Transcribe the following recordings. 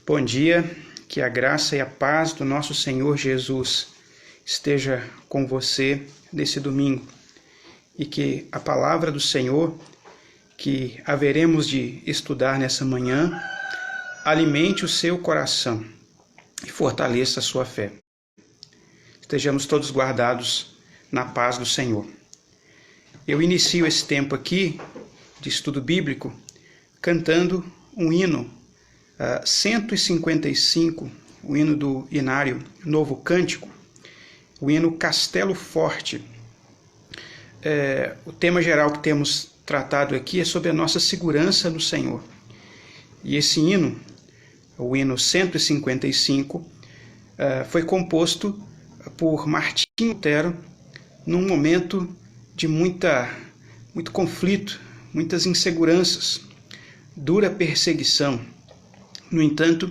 Bom dia, que a graça e a paz do nosso Senhor Jesus esteja com você nesse domingo e que a palavra do Senhor que haveremos de estudar nessa manhã alimente o seu coração e fortaleça a sua fé. Estejamos todos guardados na paz do Senhor. Eu inicio esse tempo aqui de estudo bíblico cantando um hino 155, o hino do Inário Novo Cântico, o hino Castelo Forte. O tema geral que temos tratado aqui é sobre a nossa segurança no Senhor. E esse hino, o hino 155, foi composto por Martinho Lutero num momento de muito conflito, muitas inseguranças, dura perseguição. No entanto,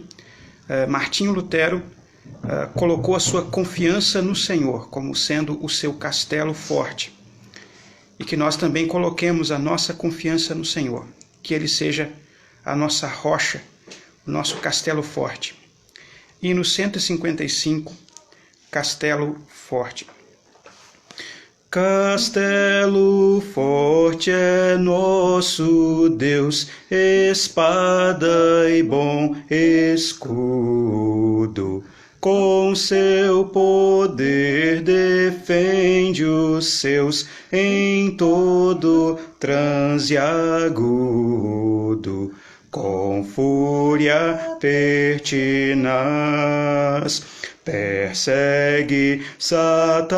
Martinho Lutero colocou a sua confiança no Senhor como sendo o seu castelo forte. E que nós também coloquemos a nossa confiança no Senhor, que Ele seja a nossa rocha, o nosso castelo forte. E no 155, Castelo Forte. Castelo forte é nosso Deus, espada e bom escudo. Com seu poder defende os seus em todo transe agudo. Com fúria pertinaz persegue Satanás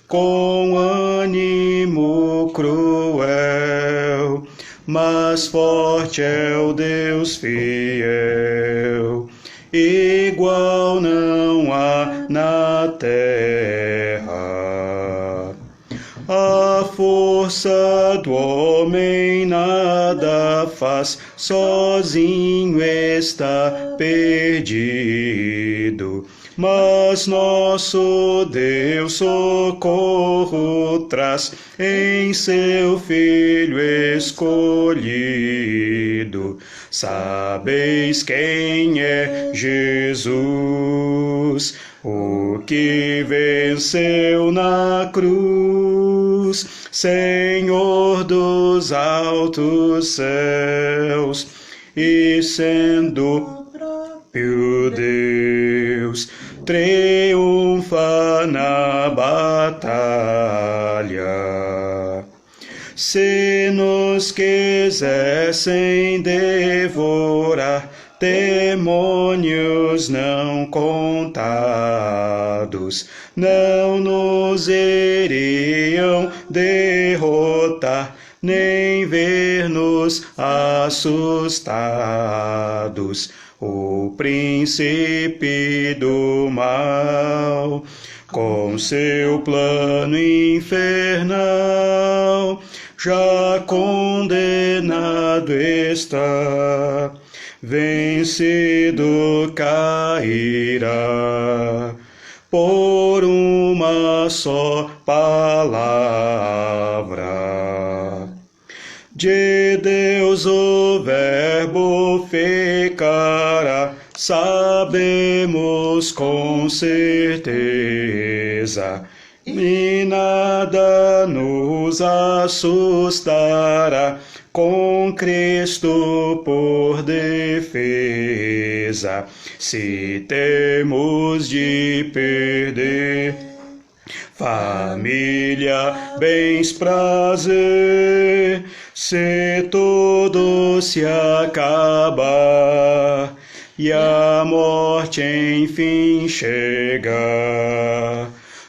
com ânimo cruel, mas forte é o Deus fiel, igual não há na terra. A força do homem nada faz, sozinho está perdido. Mas nosso Deus socorro traz em seu Filho escolhido. Sabeis quem é Jesus, o que venceu na cruz, Senhor dos altos céus, e sendo próprio Deus, triunfa na batalha. Se nos quisessem devorar, demônios não contados, não nos iriam derrotar, nem ver-nos assustados. O príncipe do mal, com seu plano infernal, já condenado está, vencido cairá por uma só palavra. De Deus o Verbo ficará, sabemos com certeza, e nada nos assustará, com Cristo por defesa. Se temos de perder família, bens, prazer, se tudo se acabar e a morte enfim chegar,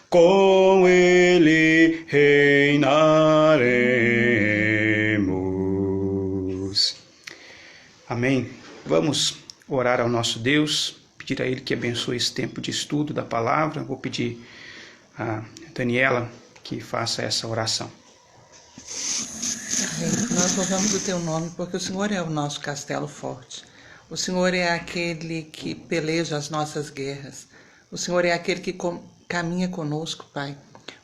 com Ele reinaremos. Amém. Vamos orar ao nosso Deus, pedir a Ele que abençoe esse tempo de estudo da palavra. Vou pedir a Daniela que faça essa oração. Amém. Nós louvamos o Teu nome porque o Senhor é o nosso castelo forte. O Senhor é aquele que peleja as nossas guerras. O Senhor é aquele que caminha conosco, Pai.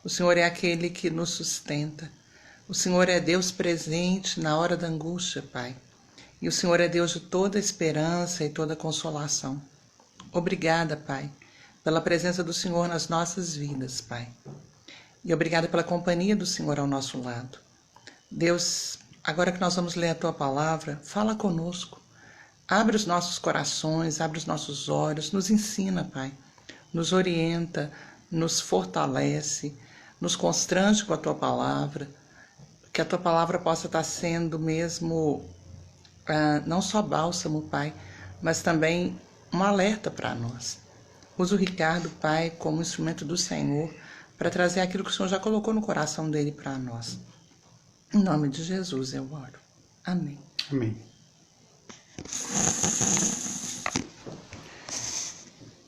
O Senhor é aquele que nos sustenta. O Senhor é Deus presente na hora da angústia, Pai. E o Senhor é Deus de toda esperança e toda consolação. Obrigada, Pai, pela presença do Senhor nas nossas vidas, Pai. E obrigada pela companhia do Senhor ao nosso lado. Deus, agora que nós vamos ler a Tua palavra, fala conosco. Abre os nossos corações, abre os nossos olhos, nos ensina, Pai. Nos orienta, nos fortalece, nos constrange com a Tua palavra. Que a Tua palavra possa estar sendo mesmo, não só bálsamo, Pai, mas também um alerta para nós. Usa o Ricardo, Pai, como instrumento do Senhor para trazer aquilo que o Senhor já colocou no coração dele para nós. Em nome de Jesus eu oro. Amém. Amém.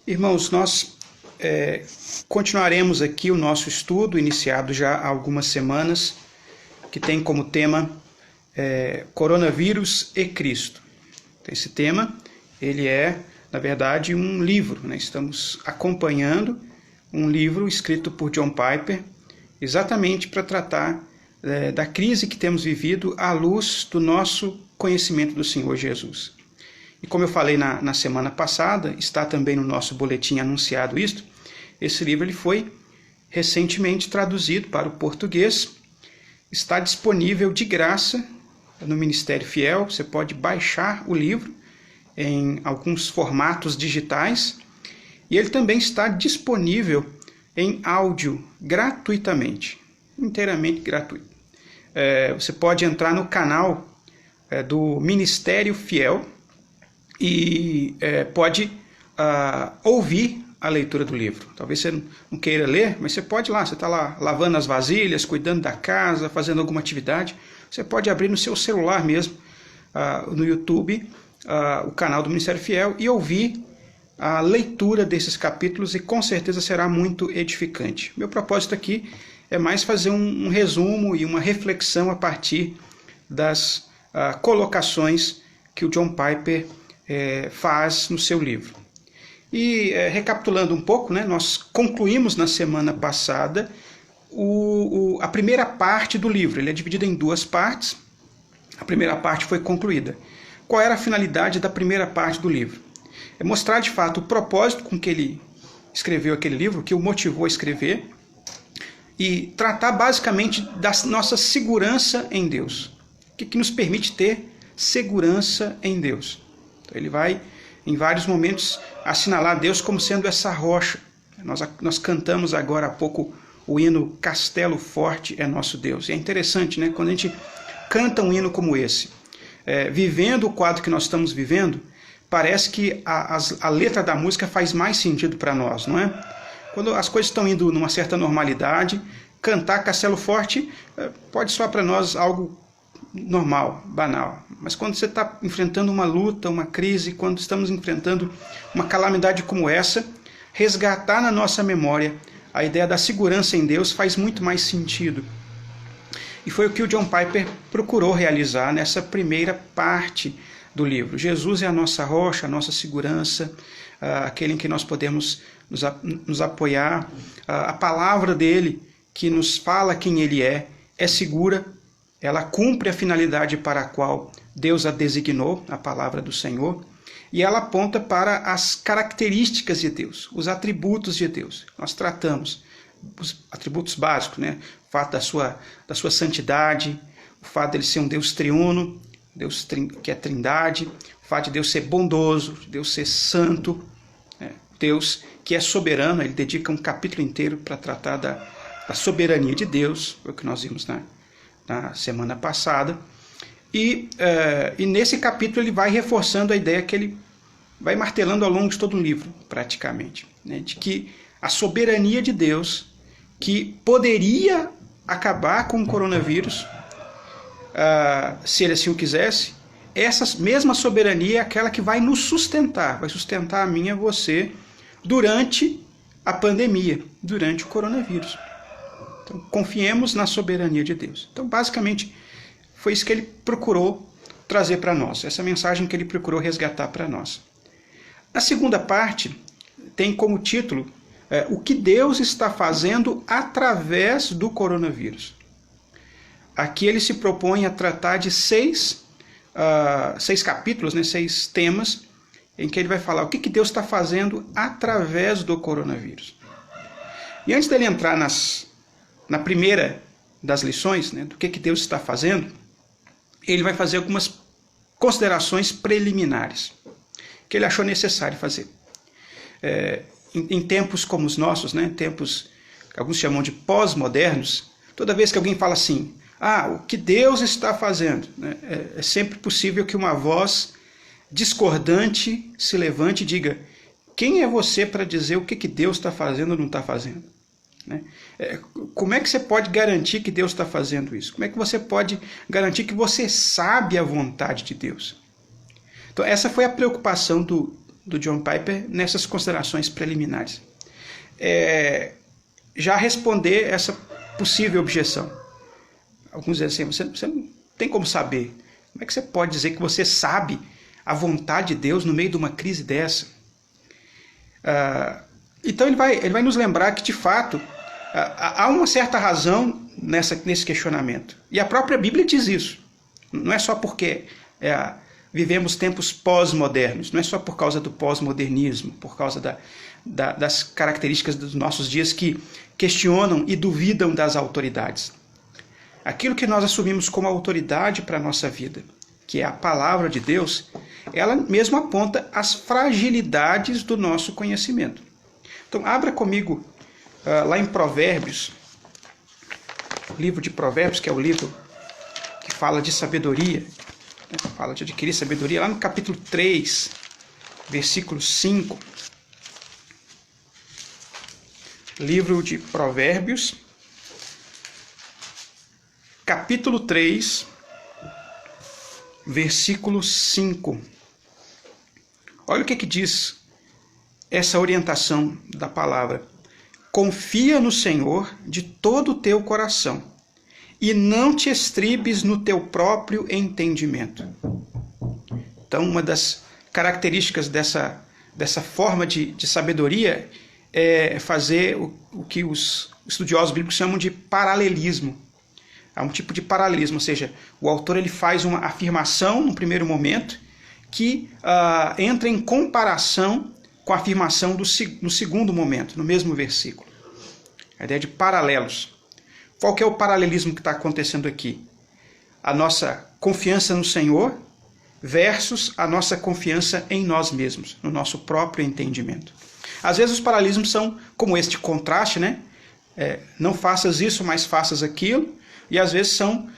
Irmãos, nós continuaremos aqui o nosso estudo, iniciado já há algumas semanas, que tem como tema Coronavírus e Cristo. Esse tema, ele é, na verdade, um livro, né? Estamos acompanhando um livro escrito por John Piper, exatamente para tratar da crise que temos vivido à luz do nosso conhecimento do Senhor Jesus. E como eu falei na semana passada, está também no nosso boletim anunciado isto, esse livro ele foi recentemente traduzido para o português, está disponível de graça no Ministério Fiel, você pode baixar o livro em alguns formatos digitais, e ele também está disponível em áudio gratuitamente, inteiramente gratuito. Você pode entrar no canal do Ministério Fiel e pode ouvir a leitura do livro. Talvez você não queira ler, mas você pode ir lá, você está lá lavando as vasilhas, cuidando da casa, fazendo alguma atividade, você pode abrir no seu celular mesmo, no YouTube, o canal do Ministério Fiel e ouvir a leitura desses capítulos e com certeza será muito edificante. Meu propósito aqui é mais fazer um resumo e uma reflexão a partir das colocações que o John Piper faz no seu livro. E recapitulando um pouco, né, nós concluímos na semana passada a primeira parte do livro. Ele é dividido em duas partes. A primeira parte foi concluída. Qual era a finalidade da primeira parte do livro? É mostrar de fato o propósito com que ele escreveu aquele livro, o que o motivou a escrever, e tratar basicamente da nossa segurança em Deus. O que nos permite ter segurança em Deus. Então, ele vai, em vários momentos, assinalar Deus como sendo essa rocha. Nós cantamos agora há pouco o hino Castelo Forte é Nosso Deus. E é interessante, né? Quando a gente canta um hino como esse, vivendo o quadro que nós estamos vivendo, parece que a letra da música faz mais sentido para nós, não é? Quando as coisas estão indo numa certa normalidade, cantar Castelo Forte pode soar para nós algo normal, banal. Mas quando você está enfrentando uma luta, uma crise, quando estamos enfrentando uma calamidade como essa, resgatar na nossa memória a ideia da segurança em Deus faz muito mais sentido. E foi o que o John Piper procurou realizar nessa primeira parte do livro. Jesus é a nossa rocha, a nossa segurança, aquele em que nós podemos nos apoiar. A palavra dele, que nos fala quem ele é segura, ela cumpre a finalidade para a qual Deus a designou, a palavra do Senhor, e ela aponta para as características de Deus, os atributos de Deus. Nós tratamos os atributos básicos, né? O fato da sua santidade, o fato de ele ser um Deus triuno, Deus que é trindade, o fato de Deus ser bondoso, de Deus ser santo, Deus que é soberano. Ele dedica um capítulo inteiro para tratar da soberania de Deus, foi o que nós vimos na semana passada. E nesse capítulo ele vai reforçando a ideia que ele vai martelando ao longo de todo o livro, praticamente, né, de que a soberania de Deus, que poderia acabar com o coronavírus, se ele assim o quisesse, essa mesma soberania é aquela que vai nos sustentar, vai sustentar a mim e a você durante a pandemia, durante o coronavírus. Então, confiemos na soberania de Deus. Então, basicamente, foi isso que ele procurou trazer para nós, essa mensagem que ele procurou resgatar para nós. Na segunda parte, tem como título o que Deus está fazendo através do coronavírus. Aqui ele se propõe a tratar de 6 6 capítulos, né, 6 temas, em que ele vai falar o que Deus está fazendo através do coronavírus. E antes dele entrar na primeira das lições, né, do que Deus está fazendo, ele vai fazer algumas considerações preliminares que ele achou necessário fazer. Em tempos como os nossos, né, tempos que alguns chamam de pós-modernos, toda vez que alguém fala assim, o que Deus está fazendo, né, é sempre possível que uma voz discordante se levante e diga, quem é você para dizer o que Deus está fazendo ou não está fazendo? Né? Como é que você pode garantir que Deus está fazendo isso? Como é que você pode garantir que você sabe a vontade de Deus? Então essa foi a preocupação do John Piper nessas considerações preliminares. Já responder essa possível objeção. Alguns dizem assim, você não tem como saber. Como é que você pode dizer que você sabe a vontade de Deus no meio de uma crise dessa? Então ele vai nos lembrar que, de fato, há uma certa razão nesse questionamento. E a própria Bíblia diz isso. Não é só porque vivemos tempos pós-modernos, não é só por causa do pós-modernismo, por causa das características dos nossos dias que questionam e duvidam das autoridades. Aquilo que nós assumimos como autoridade para a nossa vida, que é a palavra de Deus, ela mesmo aponta as fragilidades do nosso conhecimento. Então, abra comigo lá em Provérbios, o livro de Provérbios, que é o livro que fala de sabedoria, né? Fala de adquirir sabedoria, lá no capítulo 3, versículo 5. Livro de Provérbios, capítulo 3, versículo 5. Olha o que diz essa orientação da palavra. Confia no Senhor de todo o teu coração e não te estribes no teu próprio entendimento. Então, uma das características dessa forma de sabedoria é fazer o que os estudiosos bíblicos chamam de paralelismo. Há um tipo de paralelismo, ou seja, o autor ele faz uma afirmação no primeiro momento que entra em comparação com a afirmação no segundo momento, no mesmo versículo. A ideia de paralelos. Qual que é o paralelismo que está acontecendo aqui? A nossa confiança no Senhor versus a nossa confiança em nós mesmos, no nosso próprio entendimento. Às vezes os paralelismos são como este contraste, né? Não faças isso, mas faças aquilo. E às vezes são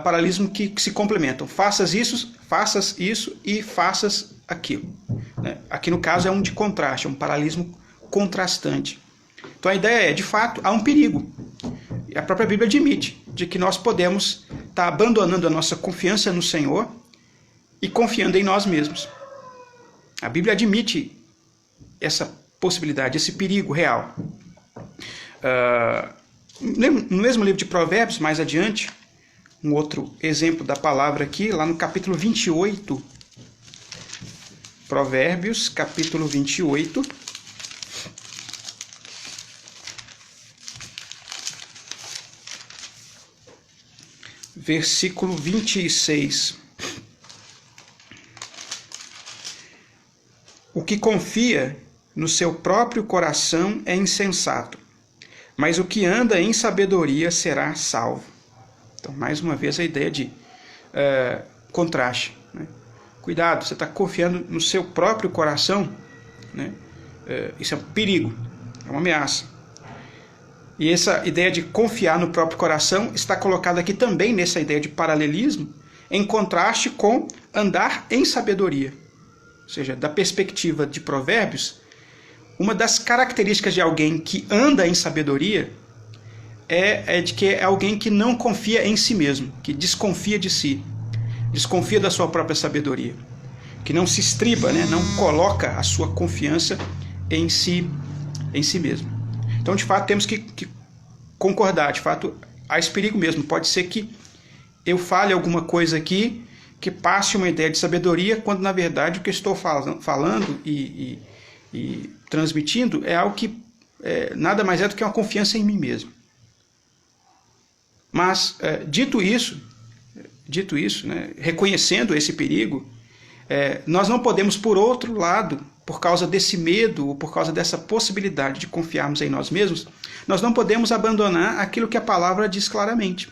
paralelismos que se complementam. Faças isso e faças aquilo. Né? Aqui no caso é um de contraste, é um paralelismo contrastante. Então a ideia de fato, há um perigo. E a própria Bíblia admite de que nós podemos estar abandonando a nossa confiança no Senhor e confiando em nós mesmos. A Bíblia admite essa possibilidade, esse perigo real. No mesmo livro de Provérbios, mais adiante, um outro exemplo da palavra aqui, lá no capítulo 28, Provérbios, capítulo 28, versículo 26. O que confia no seu próprio coração é insensato, mas o que anda em sabedoria será salvo. Então, mais uma vez, a ideia de contraste. Né? Cuidado, você está confiando no seu próprio coração, né? Isso é um perigo, é uma ameaça. E essa ideia de confiar no próprio coração está colocada aqui também nessa ideia de paralelismo, em contraste com andar em sabedoria. Ou seja, da perspectiva de Provérbios, uma das características de alguém que anda em sabedoria é de que é alguém que não confia em si mesmo, que desconfia de si, desconfia da sua própria sabedoria, que não se estriba, né? Não coloca a sua confiança em si mesmo. Então, de fato, temos que concordar, de fato, há esse perigo mesmo. Pode ser que eu fale alguma coisa aqui que passe uma ideia de sabedoria, quando, na verdade, o que eu estou falando e transmitindo é algo que nada mais é do que uma confiança em mim mesmo. Mas, dito isso, dito isso, né, reconhecendo esse perigo, nós não podemos, por outro lado, por causa desse medo, ou por causa dessa possibilidade de confiarmos em nós mesmos, nós não podemos abandonar aquilo que a palavra diz claramente.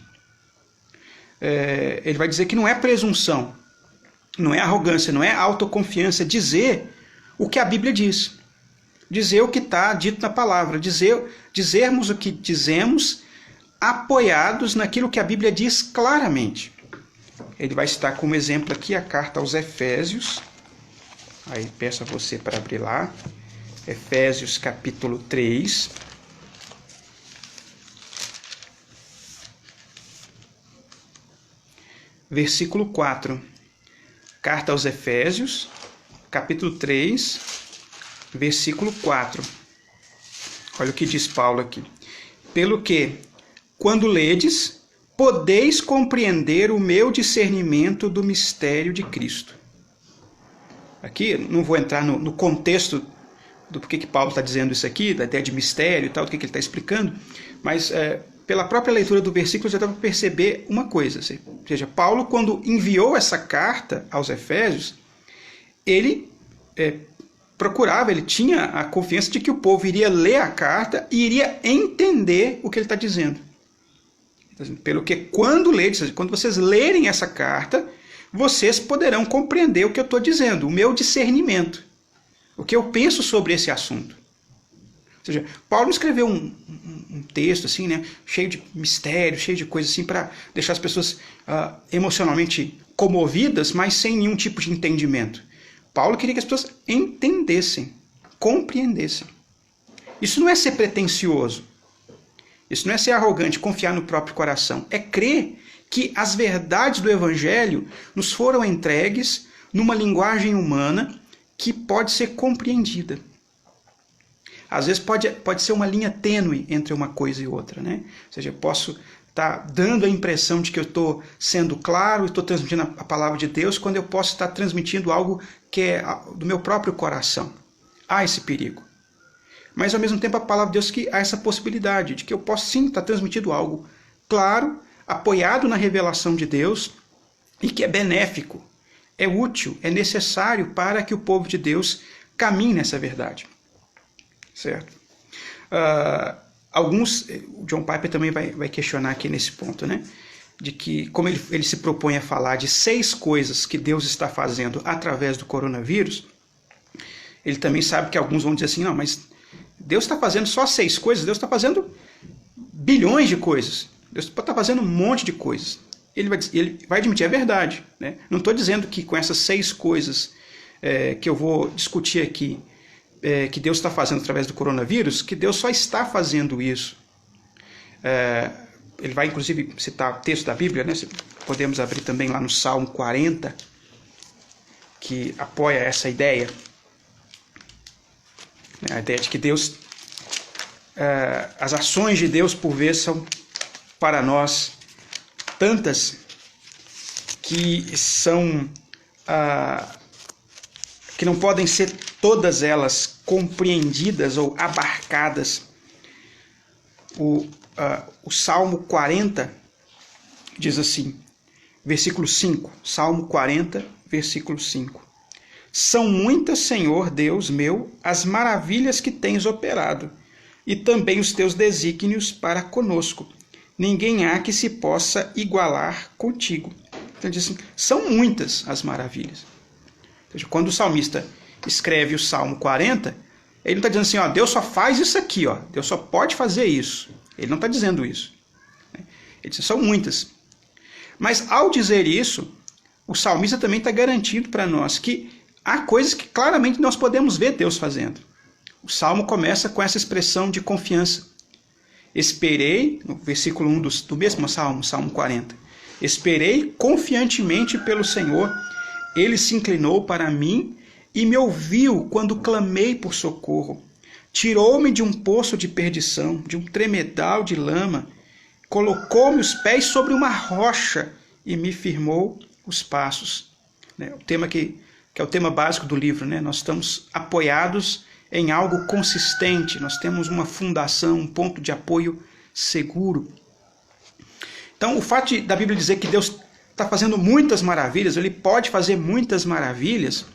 Ele vai dizer que não é presunção, não é arrogância, não é autoconfiança dizer o que a Bíblia diz. Dizer o que está dito na palavra, dizermos o que dizemos apoiados naquilo que a Bíblia diz claramente. Ele vai citar como exemplo aqui a carta aos Efésios. Aí peço a você para abrir lá. Efésios capítulo 3. Versículo 4. Carta aos Efésios, capítulo 3, versículo 4. Olha o que diz Paulo aqui. Pelo que, quando ledes, podeis compreender o meu discernimento do mistério de Cristo. Aqui, não vou entrar no contexto do porquê que Paulo está dizendo isso aqui, da ideia de mistério e tal, do que ele está explicando, mas pela própria leitura do versículo já dá para perceber uma coisa. Ou seja, Paulo, quando enviou essa carta aos Efésios, ele procurava, ele tinha a confiança de que o povo iria ler a carta e iria entender o que ele está dizendo. Pelo que quando vocês lerem essa carta, vocês poderão compreender o que eu estou dizendo, o meu discernimento, o que eu penso sobre esse assunto. Ou seja, Paulo escreveu um texto assim, né, cheio de mistério, cheio de coisas assim, para deixar as pessoas emocionalmente comovidas, mas sem nenhum tipo de entendimento. Paulo queria que as pessoas entendessem, compreendessem. Isso não é ser pretensioso. Isso não é ser arrogante, confiar no próprio coração. É crer que as verdades do Evangelho nos foram entregues numa linguagem humana que pode ser compreendida. Às vezes pode ser uma linha tênue entre uma coisa e outra, né? Ou seja, eu posso estar dando a impressão de que eu estou sendo claro, estou transmitindo a palavra de Deus, quando eu posso estar transmitindo algo que é do meu próprio coração. Há esse perigo. Mas, ao mesmo tempo, a palavra de Deus que há essa possibilidade de que eu posso, sim, estar transmitindo algo claro, apoiado na revelação de Deus e que é benéfico, é útil, é necessário para que o povo de Deus caminhe nessa verdade. Certo? O John Piper também vai questionar aqui nesse ponto, né? De que, como ele se propõe a falar de 6 coisas que Deus está fazendo através do coronavírus, ele também sabe que alguns vão dizer assim, não, mas Deus está fazendo só 6 coisas, Deus está fazendo bilhões de coisas, Deus está fazendo um monte de coisas. Ele vai admitir a verdade, né? Não estou dizendo que com essas 6 coisas que eu vou discutir aqui, que Deus está fazendo através do coronavírus, que Deus só está fazendo isso. Ele vai, inclusive, citar texto da Bíblia, né? Podemos abrir também lá no Salmo 40, que apoia essa ideia. A ideia de que Deus, as ações de Deus, por vezes, são para nós tantas que que não podem ser todas elas compreendidas ou abarcadas. O Salmo 40 diz assim, versículo 5, Salmo 40, versículo 5. São muitas, Senhor Deus meu, as maravilhas que tens operado, e também os teus desígnios para conosco. Ninguém há que se possa igualar contigo. Então ele diz assim, são muitas as maravilhas. Ou seja, quando o salmista escreve o Salmo 40, ele não está dizendo assim, ó, Deus só faz isso aqui, ó, Deus só pode fazer isso. Ele não está dizendo isso. Ele diz, são muitas. Mas ao dizer isso, o salmista também está garantindo para nós que há coisas que claramente nós podemos ver Deus fazendo. O Salmo começa com essa expressão de confiança. Esperei, no versículo 1 do mesmo Salmo, Salmo 40. Esperei confiantemente pelo Senhor, Ele se inclinou para mim e me ouviu quando clamei por socorro. Tirou-me de um poço de perdição, de um tremedal de lama, colocou-me os pés sobre uma rocha e me firmou os passos. O tema que é o tema básico do livro, né? Nós estamos apoiados em algo consistente, nós temos uma fundação, um ponto de apoio seguro. Então, o fato da Bíblia dizer que Deus está fazendo muitas maravilhas, ele pode fazer muitas maravilhas,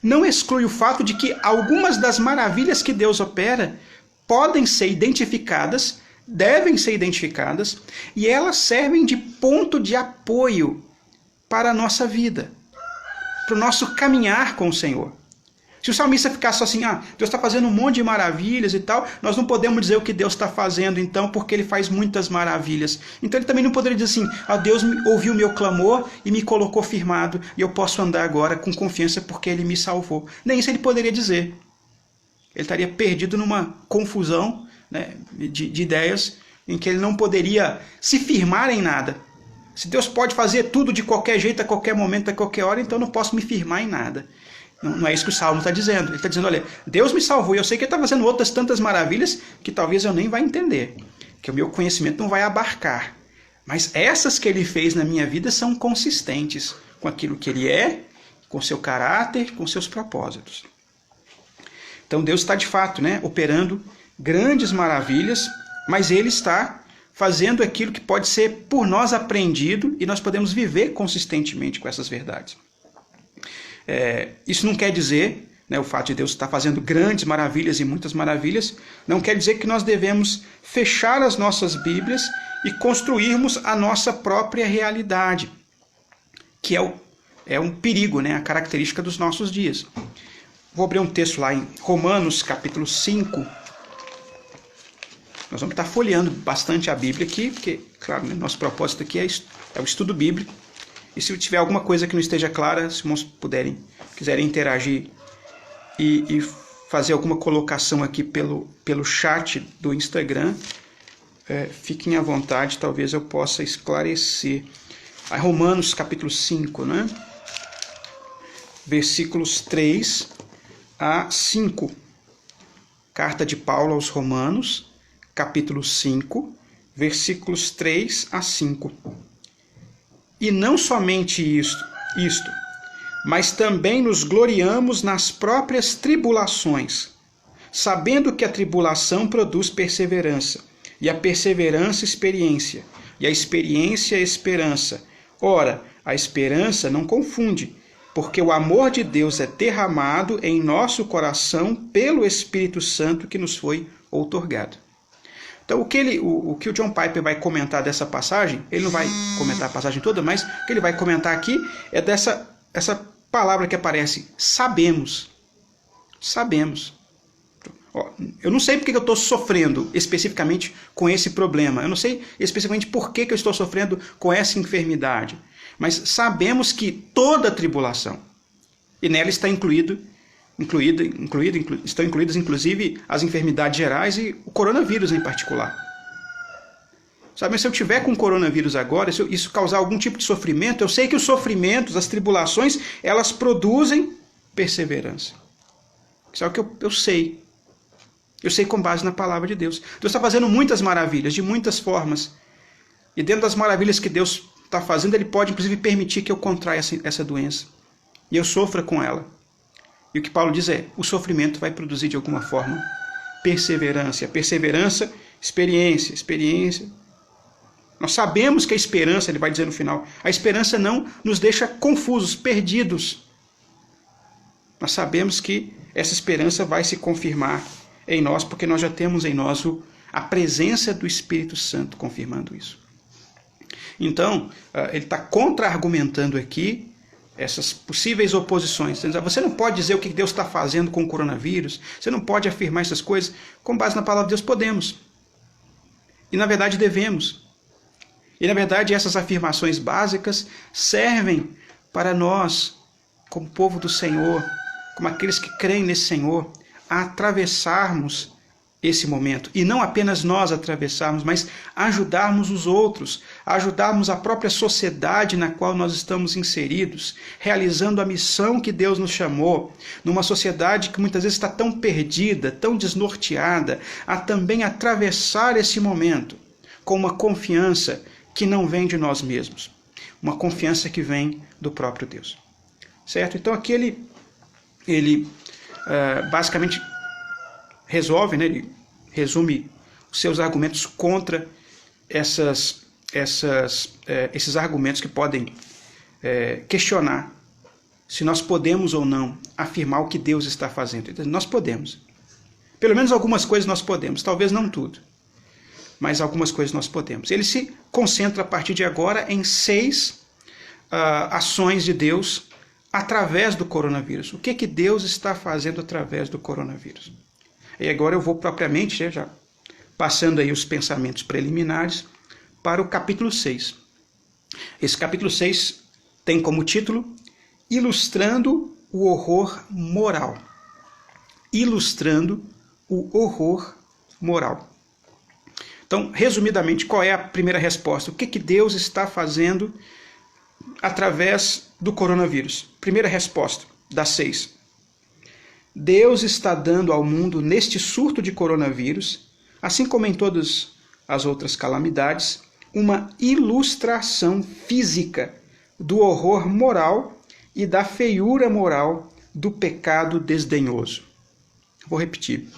não exclui o fato de que algumas das maravilhas que Deus opera podem ser identificadas, devem ser identificadas, e elas servem de ponto de apoio para a nossa vida, para o nosso caminhar com o Senhor. Se o salmista ficasse assim, Deus está fazendo um monte de maravilhas e tal, nós não podemos dizer o que Deus está fazendo então, porque ele faz muitas maravilhas. Então ele também não poderia dizer assim, Deus ouviu o meu clamor e me colocou firmado, e eu posso andar agora com confiança porque ele me salvou. Nem isso ele poderia dizer. Ele estaria perdido numa confusão, né, de ideias em que ele não poderia se firmar em nada. Se Deus pode fazer tudo de qualquer jeito, a qualquer momento, a qualquer hora, então eu não posso me firmar em nada. Não é isso que o Salmo está dizendo. Ele está dizendo, olha, Deus me salvou e eu sei que ele está fazendo outras tantas maravilhas que talvez eu nem vá entender, que o meu conhecimento não vai abarcar. Mas essas que ele fez na minha vida são consistentes com aquilo que ele é, com seu caráter, com seus propósitos. Então Deus está de fato, né, operando grandes maravilhas, mas ele está fazendo aquilo que pode ser por nós aprendido e nós podemos viver consistentemente com essas verdades. Isso não quer dizer, né, o fato de Deus estar fazendo grandes maravilhas e muitas maravilhas, não quer dizer que nós devemos fechar as nossas Bíblias e construirmos a nossa própria realidade, que é um perigo, né, a característica dos nossos dias. Vou abrir um texto lá em Romanos, capítulo 5. Nós vamos estar folheando bastante a Bíblia aqui, porque, claro, né, nosso propósito aqui é o estudo bíblico. E se tiver alguma coisa que não esteja clara, se irmãos quiserem interagir e fazer alguma colocação aqui pelo chat do Instagram, fiquem à vontade, talvez eu possa esclarecer. Romanos capítulo 5, né? Versículos 3 a 5. Carta de Paulo aos Romanos, capítulo 5, versículos 3 a 5. E não somente isto, mas também nos gloriamos nas próprias tribulações, sabendo que a tribulação produz perseverança, e a perseverança experiência, e a experiência esperança. Ora, a esperança não confunde, porque o amor de Deus é derramado em nosso coração pelo Espírito Santo que nos foi outorgado. Então, o que o John Piper vai comentar dessa passagem, ele não vai comentar a passagem toda, mas o que ele vai comentar aqui é essa palavra que aparece, sabemos. Sabemos. Eu não sei porque eu estou sofrendo especificamente com esse problema. Eu não sei especificamente por que eu estou sofrendo com essa enfermidade. Mas sabemos que toda tribulação, e nela estão incluídas inclusive as enfermidades gerais e o coronavírus em particular. Sabe, mas se eu tiver com coronavírus agora, se isso causar algum tipo de sofrimento, eu sei que os sofrimentos, as tribulações, elas produzem perseverança. Isso é o que eu sei. Eu sei com base na palavra de Deus. Deus está fazendo muitas maravilhas, de muitas formas. E dentro das maravilhas que Deus está fazendo, Ele pode inclusive permitir que eu contraia essa doença. E eu sofra com ela. E o que Paulo diz o sofrimento vai produzir de alguma forma perseverança. A perseverança, experiência. Nós sabemos que a esperança, ele vai dizer no final, a esperança não nos deixa confusos, perdidos. Nós sabemos que essa esperança vai se confirmar em nós, porque nós já temos em nós a presença do Espírito Santo confirmando isso. Então, ele está contra-argumentando aqui essas possíveis oposições. Você não pode dizer o que Deus está fazendo com o coronavírus, você não pode afirmar essas coisas. Com base na palavra de Deus, podemos. E, na verdade, devemos. E, na verdade, essas afirmações básicas servem para nós, como povo do Senhor, como aqueles que creem nesse Senhor, a atravessarmos esse momento. E não apenas nós atravessarmos, mas ajudarmos os outros, ajudarmos a própria sociedade na qual nós estamos inseridos, realizando a missão que Deus nos chamou, numa sociedade que muitas vezes está tão perdida, tão desnorteada, a também atravessar esse momento com uma confiança que não vem de nós mesmos, uma confiança que vem do próprio Deus. Certo? Então aqui ele basicamente resolve, né? Ele resume os seus argumentos contra esses argumentos que podem questionar se nós podemos ou não afirmar o que Deus está fazendo. Então, nós podemos. Pelo menos algumas coisas nós podemos, talvez não tudo, mas algumas coisas nós podemos. Ele se concentra a partir de agora em 6 ações de Deus através do coronavírus. O que Deus está fazendo através do coronavírus? E agora eu vou propriamente, já passando aí os pensamentos preliminares, para o capítulo 6. Esse capítulo 6 tem como título Ilustrando o Horror Moral. Ilustrando o horror moral. Então, resumidamente, qual é a primeira resposta? O que Deus está fazendo através do coronavírus? Primeira resposta, das 6. Deus está dando ao mundo, neste surto de coronavírus, assim como em todas as outras calamidades, uma ilustração física do horror moral e da feiura moral do pecado desdenhoso. Vou repetir.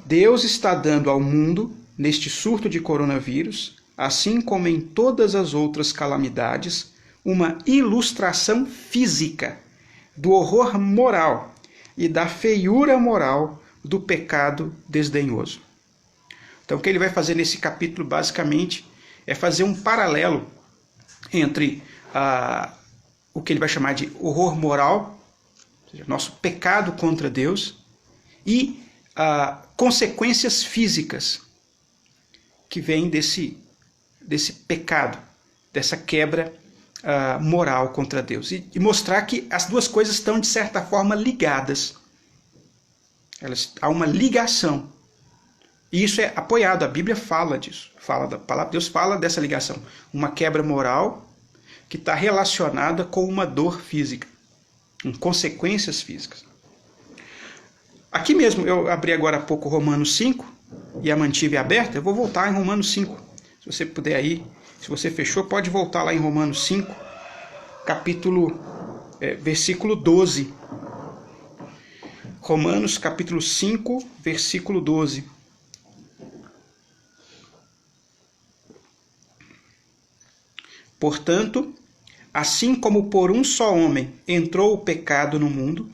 Deus está dando ao mundo, neste surto de coronavírus, assim como em todas as outras calamidades, uma ilustração física do horror moral e da feiura moral do pecado desdenhoso. Então, o que ele vai fazer nesse capítulo, basicamente, é fazer um paralelo entre o que ele vai chamar de horror moral, ou seja, nosso pecado contra Deus, e consequências físicas que vêm desse pecado, dessa quebra moral contra Deus. E mostrar que as duas coisas estão, de certa forma, ligadas. Há uma ligação. E isso é apoiado, a Bíblia fala disso. A palavra de Deus fala dessa ligação. Uma quebra moral que está relacionada com uma dor física, com consequências físicas. Aqui mesmo, eu abri agora há pouco Romanos 5 e a mantive aberta. Eu vou voltar em Romanos 5. Se você puder aí, se você fechou, pode voltar lá em Romanos 5, versículo 12. Romanos capítulo 5, versículo 12. Portanto, assim como por um só homem entrou o pecado no mundo,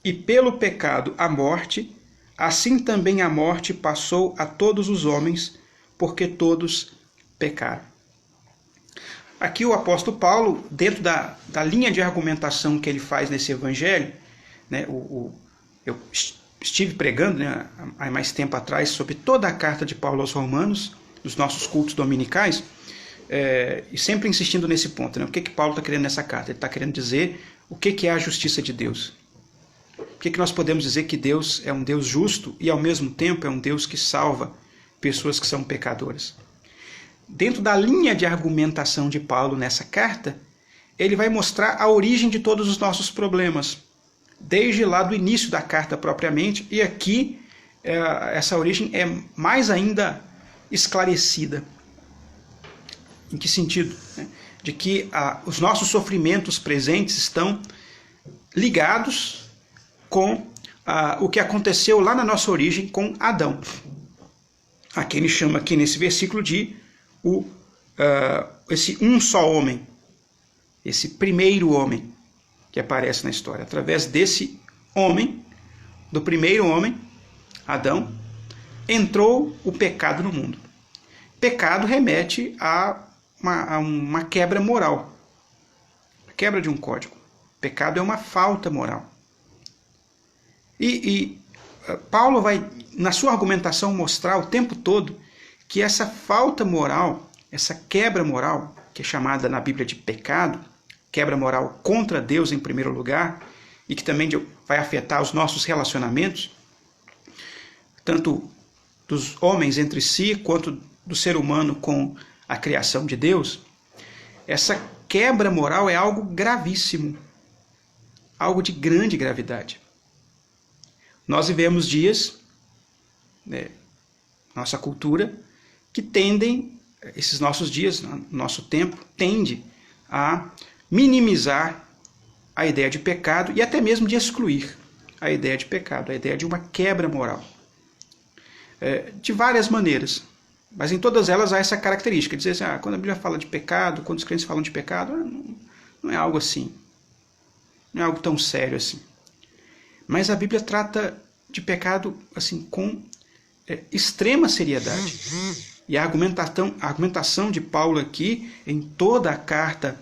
e pelo pecado a morte, assim também a morte passou a todos os homens, porque todos pecaram. Aqui o apóstolo Paulo, dentro da linha de argumentação que ele faz nesse evangelho, né, eu estive pregando, né, há mais tempo atrás sobre toda a carta de Paulo aos Romanos, nos nossos cultos dominicais, e sempre insistindo nesse ponto, né? O que Paulo está querendo nessa carta? Ele está querendo dizer o que é a justiça de Deus. Por que nós podemos dizer que Deus é um Deus justo e ao mesmo tempo é um Deus que salva pessoas que são pecadoras? Dentro da linha de argumentação de Paulo nessa carta, ele vai mostrar a origem de todos os nossos problemas, desde lá do início da carta propriamente, e aqui essa origem é mais ainda esclarecida. Em que sentido? De que os nossos sofrimentos presentes estão ligados com o que aconteceu lá na nossa origem com Adão. Aqui ele chama aqui nesse versículo de esse um só homem, esse primeiro homem que aparece na história. Através desse homem, do primeiro homem, Adão, entrou o pecado no mundo. Pecado remete a uma quebra moral, a quebra de um código. Pecado é uma falta moral. E Paulo vai, na sua argumentação, mostrar o tempo todo que essa falta moral, essa quebra moral, que é chamada na Bíblia de pecado, quebra moral contra Deus em primeiro lugar, e que também vai afetar os nossos relacionamentos, tanto dos homens entre si, quanto do ser humano com a criação de Deus. Essa quebra moral é algo gravíssimo, algo de grande gravidade. Nós vivemos dias, nossa cultura, que tendem, esses nossos dias, nosso tempo, tende a minimizar a ideia de pecado e até mesmo de excluir a ideia de pecado, a ideia de uma quebra moral. De várias maneiras, mas em todas elas há essa característica, de dizer assim, quando a Bíblia fala de pecado, quando os crentes falam de pecado, Não é algo assim. Não é algo tão sério assim. Mas a Bíblia trata de pecado assim com extrema seriedade. E a argumentação de Paulo aqui, em toda a carta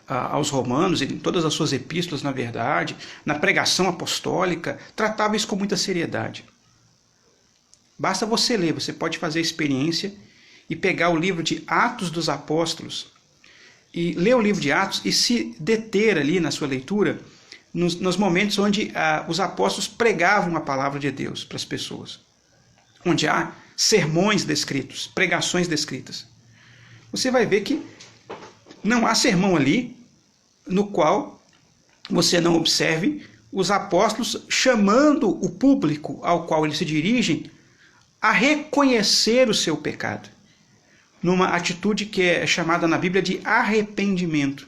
aos Romanos, em todas as suas epístolas, na verdade, na pregação apostólica, tratava isso com muita seriedade. Basta você ler, você pode fazer a experiência e pegar o livro de Atos dos Apóstolos e ler o livro de Atos e se deter ali na sua leitura nos momentos onde os apóstolos pregavam a palavra de Deus para as pessoas. Onde há sermões descritos, pregações descritas. Você vai ver que não há sermão ali no qual você não observe os apóstolos chamando o público ao qual eles se dirigem a reconhecer o seu pecado, numa atitude que é chamada na Bíblia de arrependimento.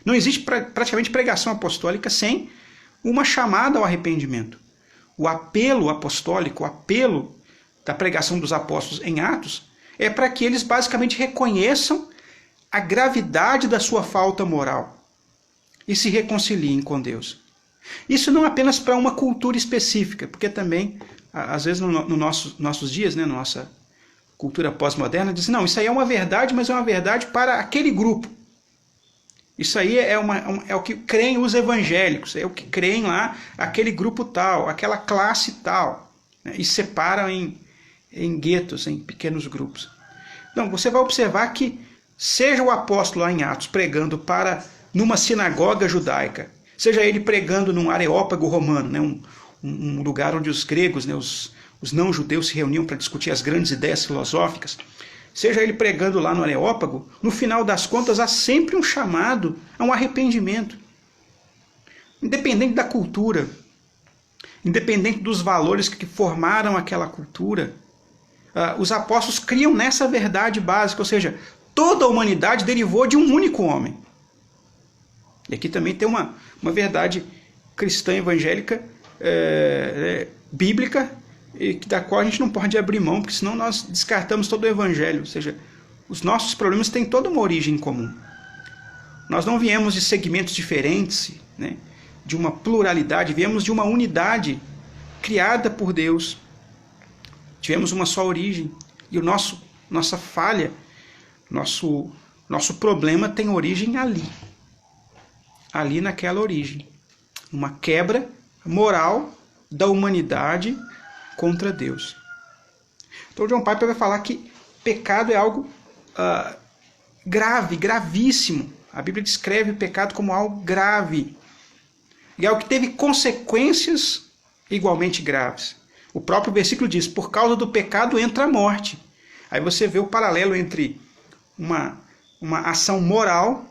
Não existe praticamente pregação apostólica sem uma chamada ao arrependimento. O apelo apostólico, o apelo da pregação dos apóstolos em Atos, é para que eles basicamente reconheçam a gravidade da sua falta moral e se reconciliem com Deus. Isso não apenas para uma cultura específica, porque também, às vezes, nos nossos dias, né, nossa cultura pós-moderna, diz, não, isso aí é uma verdade, mas é uma verdade para aquele grupo. Isso aí é o que creem os evangélicos, é o que creem lá aquele grupo tal, aquela classe tal, né, e separam em guetos, em pequenos grupos. Então, você vai observar que, seja o apóstolo lá em Atos pregando numa sinagoga judaica, seja ele pregando num areópago romano, né, um lugar onde os gregos, né, os não-judeus se reuniam para discutir as grandes ideias filosóficas, seja ele pregando lá no Areópago, no final das contas há sempre um chamado a um arrependimento. Independente da cultura, independente dos valores que formaram aquela cultura, os apóstolos criam nessa verdade básica, ou seja, toda a humanidade derivou de um único homem. E aqui também tem uma verdade cristã evangélica, bíblica, da qual a gente não pode abrir mão, porque senão nós descartamos todo o evangelho. Ou seja, os nossos problemas têm toda uma origem comum. Nós não viemos de segmentos diferentes, né, de uma pluralidade, viemos de uma unidade criada por Deus. Tivemos uma só origem. E nossa falha, nosso problema tem origem ali. Ali naquela origem. Uma quebra moral da humanidade contra Deus. Então John Piper vai falar que pecado é algo grave, gravíssimo. A Bíblia descreve o pecado como algo grave. E é algo que teve consequências igualmente graves. O próprio versículo diz, por causa do pecado entra a morte. Aí você vê o paralelo entre uma ação moral,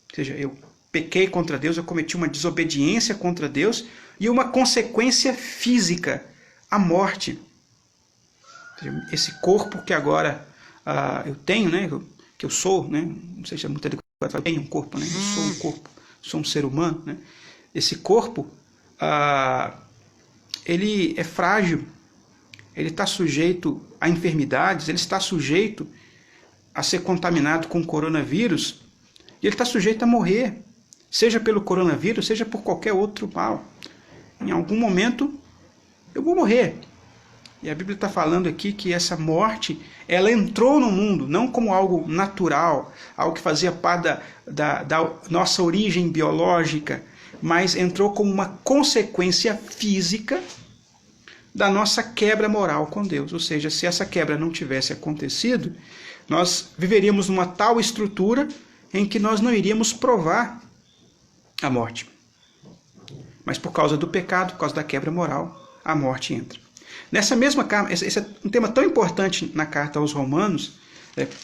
ou seja, eu pequei contra Deus, eu cometi uma desobediência contra Deus, e uma consequência física, a morte. Esse corpo que agora eu tenho, né, que eu sou, né, não sei se é muito adequado, eu tenho um corpo, né, eu sou um corpo, sou um ser humano, né, esse corpo, ele é frágil, ele está sujeito a enfermidades, ele está sujeito a ser contaminado com coronavírus, e ele está sujeito a morrer, seja pelo coronavírus, seja por qualquer outro mal. Em algum momento eu vou morrer. E a Bíblia está falando aqui que essa morte, ela entrou no mundo, não como algo natural, algo que fazia parte da nossa origem biológica, mas entrou como uma consequência física da nossa quebra moral com Deus. Ou seja, se essa quebra não tivesse acontecido, nós viveríamos numa tal estrutura em que nós não iríamos provar a morte. Mas por causa do pecado, por causa da quebra moral, a morte entra. Nessa mesma carta, esse é um tema tão importante na carta aos Romanos,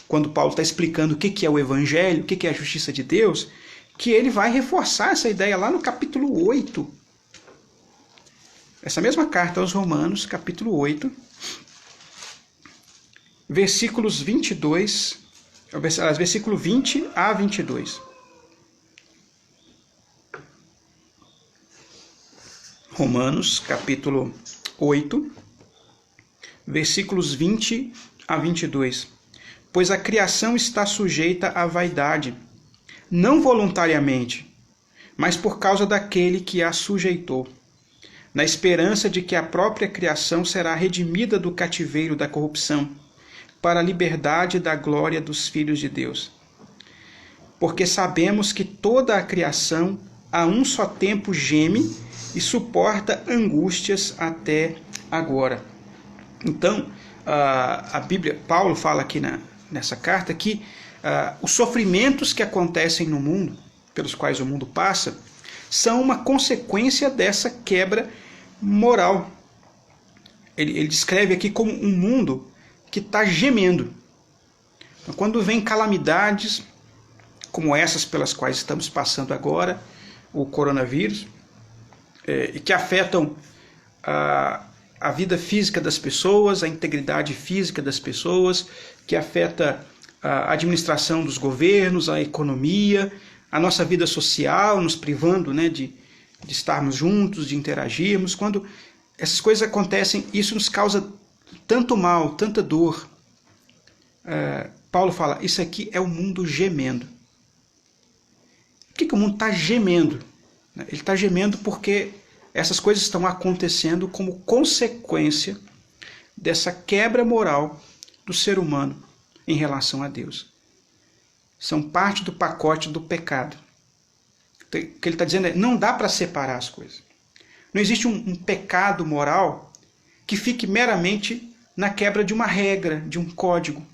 quando Paulo está explicando o que é o Evangelho, o que é a justiça de Deus, que ele vai reforçar essa ideia lá no capítulo 8. Essa mesma carta aos Romanos, capítulo 8, versículos 22, versículo 20 a 22. Romanos, capítulo 8, versículos 20 a 22. Pois a criação está sujeita à vaidade, não voluntariamente, mas por causa daquele que a sujeitou, na esperança de que a própria criação será redimida do cativeiro da corrupção, para a liberdade da glória dos filhos de Deus. Porque sabemos que toda a criação a um só tempo geme e suporta angústias até agora. Então, a Bíblia, Paulo fala aqui nessa carta que os sofrimentos que acontecem no mundo, pelos quais o mundo passa, são uma consequência dessa quebra moral. Ele descreve aqui como um mundo que está gemendo. Então, quando vem calamidades como essas pelas quais estamos passando agora, o coronavírus, e que afetam a vida física das pessoas, a integridade física das pessoas, que afeta a administração dos governos, a economia, a nossa vida social, nos privando, né, de estarmos juntos, de interagirmos. Quando essas coisas acontecem, isso nos causa tanto mal, tanta dor. Paulo fala, isso aqui é o mundo gemendo. Por que o mundo está gemendo? Ele está gemendo porque essas coisas estão acontecendo como consequência dessa quebra moral do ser humano em relação a Deus. São parte do pacote do pecado. O que ele está dizendo é, não dá para separar as coisas. Não existe um pecado moral que fique meramente na quebra de uma regra, de um código.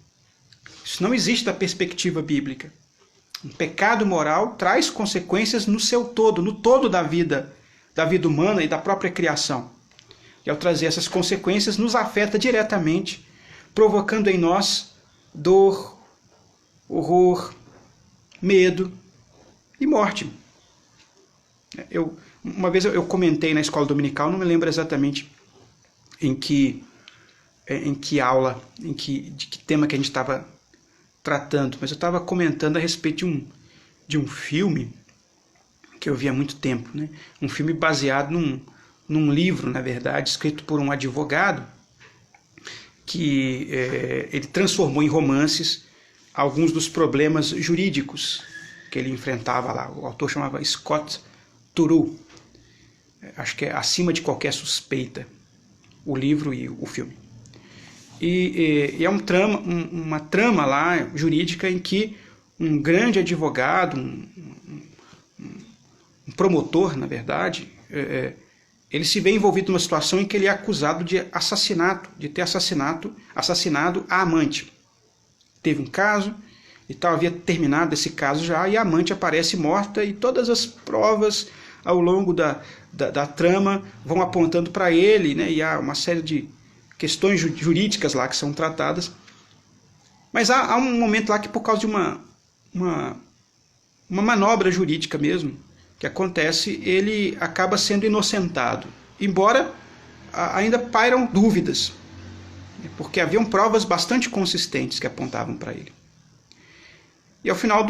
Isso não existe da perspectiva bíblica. Um pecado moral traz consequências no seu todo, no todo da vida humana e da própria criação. E ao trazer essas consequências, nos afeta diretamente, provocando em nós dor, horror, medo e morte. Uma vez eu comentei na escola dominical, não me lembro exatamente em que aula, de que tema que a gente estava tratando, mas eu estava comentando a respeito de um filme que eu vi há muito tempo, né? Um filme baseado num livro, na verdade, escrito por um advogado, que ele transformou em romances alguns dos problemas jurídicos que ele enfrentava lá. O autor chamava Scott Turow. Acho que é Acima de Qualquer Suspeita, o livro e o filme. E é uma trama lá jurídica em que um grande advogado, um promotor, na verdade, ele se vê envolvido numa situação em que ele é acusado de assassinato, de ter assassinado a amante. Teve um caso e tal, havia terminado esse caso já, e a amante aparece morta, e todas as provas ao longo da trama vão apontando para ele, né? E há uma série de questões jurídicas lá que são tratadas. Mas há um momento lá que, por causa de uma manobra jurídica mesmo, que acontece, ele acaba sendo inocentado. Embora ainda pairam dúvidas, porque haviam provas bastante consistentes que apontavam para ele. E ao final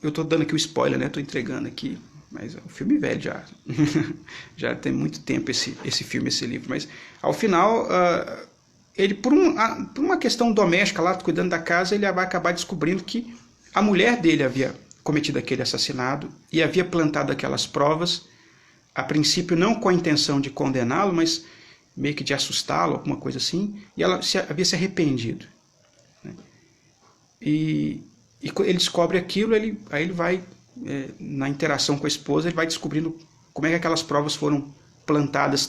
eu estou dando aqui o spoiler, né? Estou entregando aqui, mas é um filme velho já. Já tem muito tempo esse filme, esse livro. Mas ao final, ele, por uma questão doméstica lá, cuidando da casa, ele vai acabar descobrindo que a mulher dele havia cometido aquele assassinato e havia plantado aquelas provas, a princípio não com a intenção de condená-lo, mas meio que de assustá-lo, alguma coisa assim, e ela havia se arrependido. Né? E ele descobre aquilo, aí ele vai, na interação com a esposa, ele vai descobrindo como é que aquelas provas foram plantadas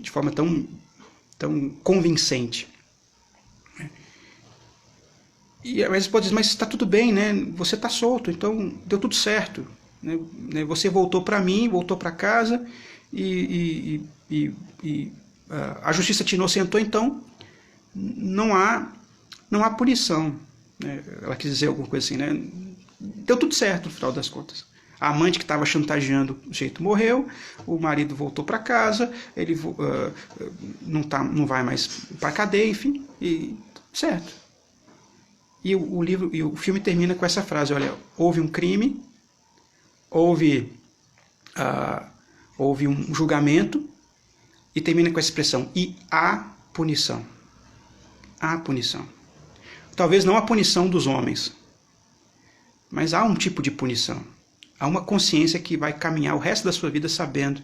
de forma tão convincente. E a esposa diz, mas está tudo bem, né? Você está solto, então deu tudo certo. Né? Você voltou para mim, voltou para casa, e a justiça te inocentou, então não há punição. Né? Ela quis dizer alguma coisa assim, né? Deu tudo certo no final das contas. A amante que estava chantageando o jeito morreu, o marido voltou para casa, ele não vai mais para a cadeia, enfim, e certo. E o filme termina com essa frase, olha, houve um crime, houve um julgamento, e termina com essa expressão, e há punição. Há punição. Talvez não a punição dos homens, Mas há um tipo de punição. Há uma consciência que vai caminhar o resto da sua vida sabendo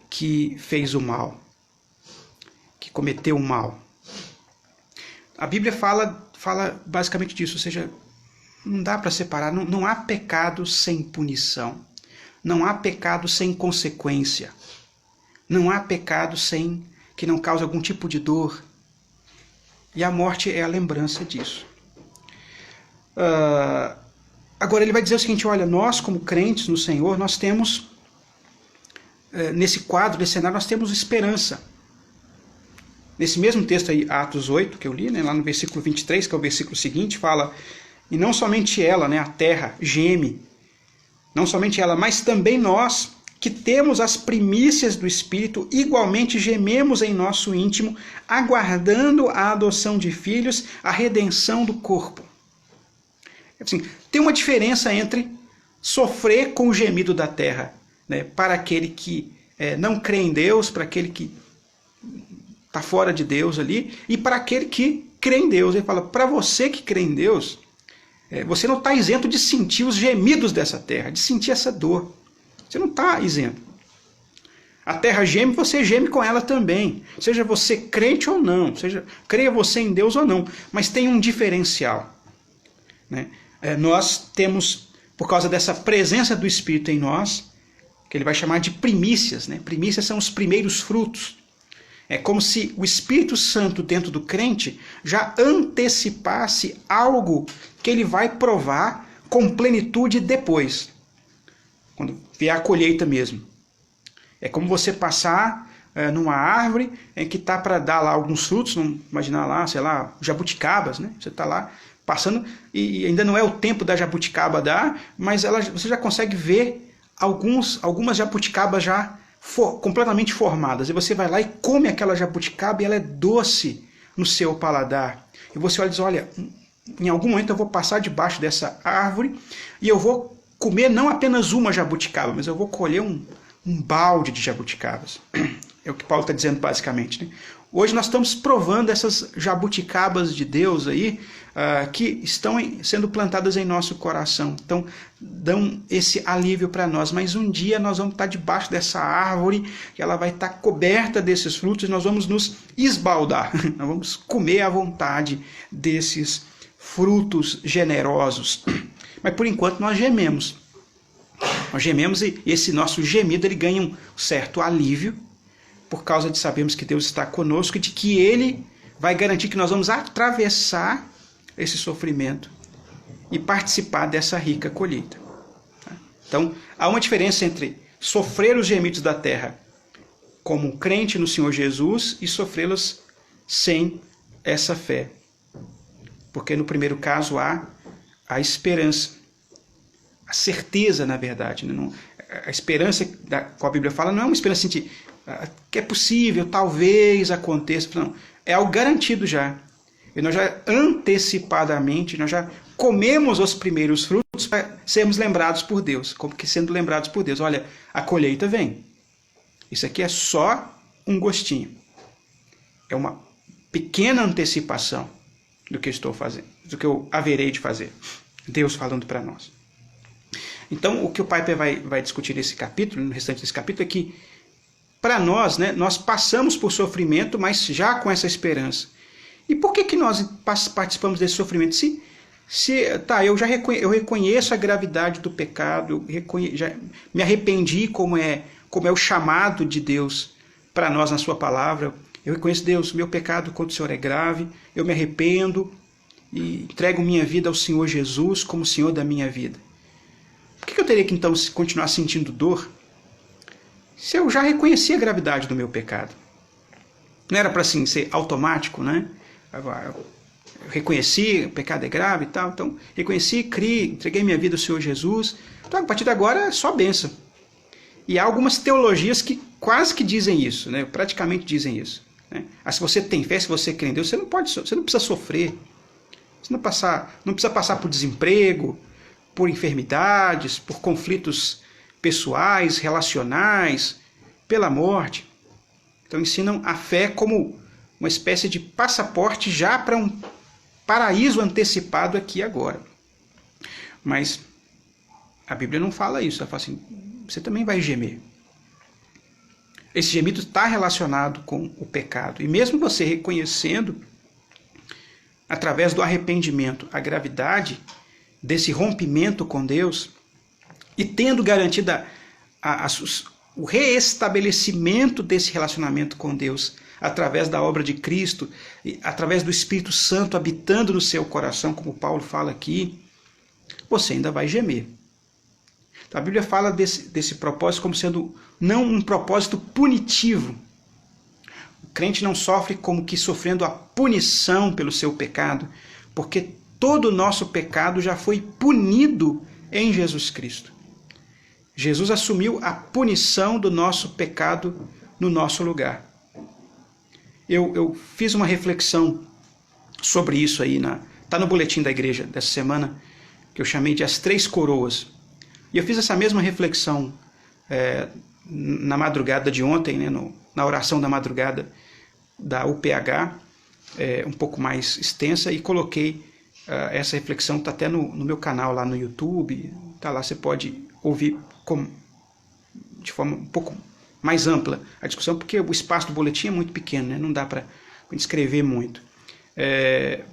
que fez o mal, que cometeu o mal. A Bíblia fala basicamente disso, ou seja, não dá para separar, não há pecado sem punição, não há pecado sem consequência, não há pecado sem que não cause algum tipo de dor. E a morte é a lembrança disso. Agora ele vai dizer o seguinte, olha, nós como crentes no Senhor, nós temos, nesse quadro, nesse cenário, nós temos esperança. Nesse mesmo texto aí, Atos 8, que eu li, né, lá no versículo 23, que é o versículo seguinte, fala, e não somente ela, né, a terra, geme, não somente ela, mas também nós, que temos as primícias do Espírito, igualmente gememos em nosso íntimo, aguardando a adoção de filhos, a redenção do corpo. Assim, tem uma diferença entre sofrer com o gemido da terra, né, para aquele que não crê em Deus, para aquele que está fora de Deus ali, e para aquele que crê em Deus. Ele fala, para você que crê em Deus, você não está isento de sentir os gemidos dessa terra, de sentir essa dor. Você não está isento. A terra geme, você geme com ela também. Seja você crente ou não, seja creia você em Deus ou não. Mas tem um diferencial. Né? Nós temos, por causa dessa presença do Espírito em nós, que ele vai chamar de primícias. Né? Primícias são os primeiros frutos. É como se o Espírito Santo dentro do crente já antecipasse algo que ele vai provar com plenitude depois. Quando vier a colheita mesmo. É como você passar numa árvore que está para dar lá alguns frutos, vamos imaginar lá, sei lá, jabuticabas, né? Você está lá passando e ainda não é o tempo da jabuticaba dar, mas você já consegue ver algumas jabuticabas já completamente formadas. E você vai lá e come aquela jabuticaba e ela é doce no seu paladar. E você olha e diz, olha, em algum momento eu vou passar debaixo dessa árvore e eu vou comer não apenas uma jabuticaba, mas eu vou colher um balde de jabuticabas. É o que Paulo está dizendo basicamente. Né? Hoje nós estamos provando essas jabuticabas de Deus aí, que estão sendo plantadas em nosso coração. Então, dão esse alívio para nós. Mas um dia nós vamos estar debaixo dessa árvore, que ela vai estar coberta desses frutos, e nós vamos nos esbaldar. Nós vamos comer à vontade desses frutos generosos. Mas por enquanto nós gememos. Nós gememos e esse nosso gemido ele ganha um certo alívio por causa de sabermos que Deus está conosco e de que Ele vai garantir que nós vamos atravessar esse sofrimento e participar dessa rica colheita. Então, há uma diferença entre sofrer os gemidos da terra como crente no Senhor Jesus e sofrê-los sem essa fé. Porque no primeiro caso há a esperança, a certeza, na verdade. Né? A esperança da qual a Bíblia fala não é uma esperança de que é possível, talvez aconteça. Não, é algo garantido já. E nós já antecipadamente, nós já comemos os primeiros frutos para sermos lembrados por Deus. Como que sendo lembrados por Deus. Olha, a colheita vem. Isso aqui é só um gostinho. É uma pequena antecipação do que eu estou fazendo, do que eu haverei de fazer. Deus falando para nós. Então, o que o Piper vai discutir nesse capítulo, no restante desse capítulo, é que, para nós, né, nós passamos por sofrimento, mas já com essa esperança. E por que nós participamos desse sofrimento? Eu reconheço a gravidade do pecado, já me arrependi como é o chamado de Deus para nós na sua palavra. Eu reconheço, Deus, meu pecado contra o Senhor é grave, eu me arrependo e entrego minha vida ao Senhor Jesus como Senhor da minha vida. Por que eu teria que então continuar sentindo dor se eu já reconheci a gravidade do meu pecado? Não era para assim ser automático, né? Eu reconheci, o pecado é grave e tal, então reconheci, criei, entreguei minha vida ao Senhor Jesus. Então a partir de agora é só bênção. E há algumas teologias que quase que dizem isso, né? Praticamente dizem isso. Né? Se você tem fé, se você crê em Deus, você não precisa sofrer. Você não precisa passar por desemprego, por enfermidades, por conflitos pessoais, relacionais, pela morte. Então ensinam a fé como uma espécie de passaporte já para um paraíso antecipado aqui e agora. Mas a Bíblia não fala isso. Ela fala assim, você também vai gemer. Esse gemido está relacionado com o pecado. E mesmo você reconhecendo, através do arrependimento, a gravidade desse rompimento com Deus, e tendo garantido o reestabelecimento desse relacionamento com Deus, através da obra de Cristo, através do Espírito Santo habitando no seu coração, como Paulo fala aqui, você ainda vai gemer. Então, a Bíblia fala desse propósito como sendo não um propósito punitivo. O crente não sofre como que sofrendo a punição pelo seu pecado, porque todo o nosso pecado já foi punido em Jesus Cristo. Jesus assumiu a punição do nosso pecado no nosso lugar. Eu fiz uma reflexão sobre isso aí, tá no boletim da igreja dessa semana, que eu chamei de As Três Coroas. E eu fiz essa mesma reflexão na madrugada de ontem, né, na oração da madrugada da UPH, um pouco mais extensa, e coloquei essa reflexão, está até no meu canal lá no YouTube, tá lá, você pode ouvir de forma um pouco mais ampla a discussão, porque o espaço do boletim é muito pequeno, né, não dá para escrever muito.